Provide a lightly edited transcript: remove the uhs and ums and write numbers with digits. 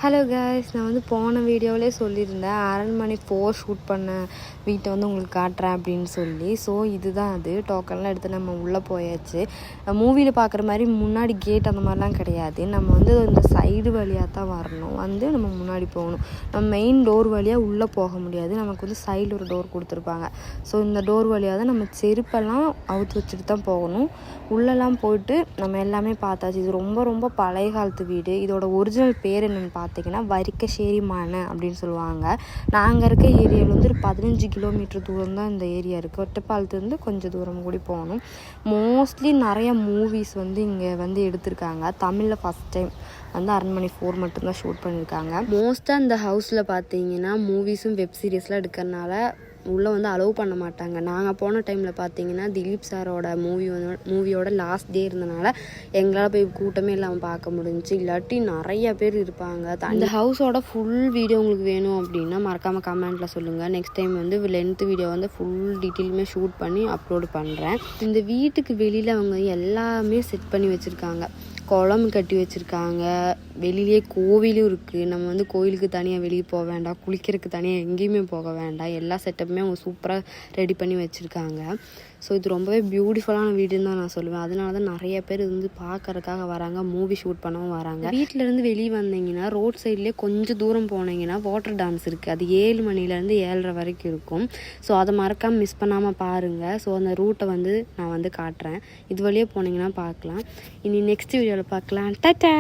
Hello guys, நான் வந்து போன வீடியோவிலே சொல்லியிருந்தேன் அரண்மனை 4 ஷூட் பண்ண வீட்டை வந்து உங்களுக்கு காட்டுறேன் அப்படின்னு சொல்லி. ஸோ இதுதான் அது. டோக்கன்லாம் எடுத்து நம்ம உள்ளே போயாச்சு. மூவியில் பார்க்குற மாதிரி முன்னாடி கேட் அந்த மாதிரிலாம் கிடையாது. நம்ம வந்து இந்த சைடு வழியாக தான் வரணும், வந்து நம்ம முன்னாடி போகணும். நம்ம மெயின் டோர் வழியாக உள்ளே போக முடியாது. நமக்கு வந்து சைடில் ஒரு டோர் கொடுத்துருப்பாங்க. ஸோ இந்த டோர் வழியாக தான் நம்ம செருப்பெல்லாம் அவுத்து வச்சுட்டு தான் போகணும். உள்ளெல்லாம் போயிட்டு நம்ம எல்லாமே பார்த்தாச்சு. இது ரொம்ப ரொம்ப பழைய காலத்து வீடு. இதோட ஒரிஜினல் பேர் என்னென்னு பார்த்தீங்கன்னா வரிக்கசேரி மனை அப்படின்னு சொல்லுவாங்க. நாங்கள் இருக்க ஏரியாவில் வந்து ஒரு 15 கிலோமீட்டர் தூரம் தான் இந்த ஏரியா இருக்குது. ஒட்டப்பாலத்துலேருந்து கொஞ்சம் தூரம் கூடி போகணும். மோஸ்ட்லி நிறைய மூவிஸ் வந்து இங்கே வந்து எடுத்திருக்காங்க. தமிழில் ஃபஸ்ட் டைம் வந்து அரண்மனை 4 மட்டும்தான் ஷூட் பண்ணியிருக்காங்க. மோஸ்ட்டாக இந்த ஹவுஸில் பார்த்தீங்கன்னா மூவிஸும் வெப் சீரிஸ்லாம் எடுக்கிறனால உள்ளே வந்து அலோவ் பண்ண மாட்டாங்க. நாங்கள் போன டைமில் பார்த்தீங்கன்னா திலீப் சாரோட மூவியோட லாஸ்ட் டே இருந்தனால எங்களால் போய் கூட்டமே இல்லாமல் பார்க்க முடிஞ்சிச்சு. இல்லாட்டி நிறைய பேர் இருப்பாங்க. அந்த ஹவுஸோட ஃபுல் வீடியோ உங்களுக்கு வேணும் அப்படின்னா மறக்காமல் கமெண்ட்டில் சொல்லுங்கள். நெக்ஸ்ட் டைம் வந்து லென்த் வீடியோ வந்து ஃபுல் டீட்டெயிலுமே ஷூட் பண்ணி அப்லோடு பண்ணுறேன். இந்த வீட்டுக்கு வெளியில் அவங்க எல்லாமே செட் பண்ணி வச்சுருக்காங்க. குளம் கட்டி வச்சுருக்காங்க. வெளியிலே கோவிலும் இருக்குது. நம்ம வந்து கோவிலுக்கு தனியாக வெளியே போக வேண்டாம், குளிக்கிறதுக்கு தனியாக எங்கேயுமே போக வேண்டாம். எல்லா செட்டப்புமே அவங்க சூப்பராக ரெடி பண்ணி வச்சுருக்காங்க. ஸோ இது ரொம்பவே பியூட்டிஃபுல்லான வீடுன்னு தான் நான் சொல்லுவேன். அதனால தான் நிறைய பேர் வந்து பார்க்கறதுக்காக வராங்க, மூவி ஷூட் பண்ணவும் வராங்க. வீட்டிலேருந்து வெளியே வந்தீங்கன்னா ரோட் சைட்லேயே கொஞ்சம் தூரம் போனீங்கன்னா வாட்டர் டான்ஸ் இருக்குது. அது 7 மணிலேருந்து 7:30 வரைக்கும் இருக்கும். ஸோ அதை மறக்காமல் மிஸ் பண்ணாமல் பாருங்கள். ஸோ அந்த ரூட்டை வந்து நான் வந்து காட்டுறேன். இது வழியே போனீங்கன்னா பார்க்கலாம். இனி நெக்ஸ்ட் வீடியோவில் பார்க்கலாம். டாடா.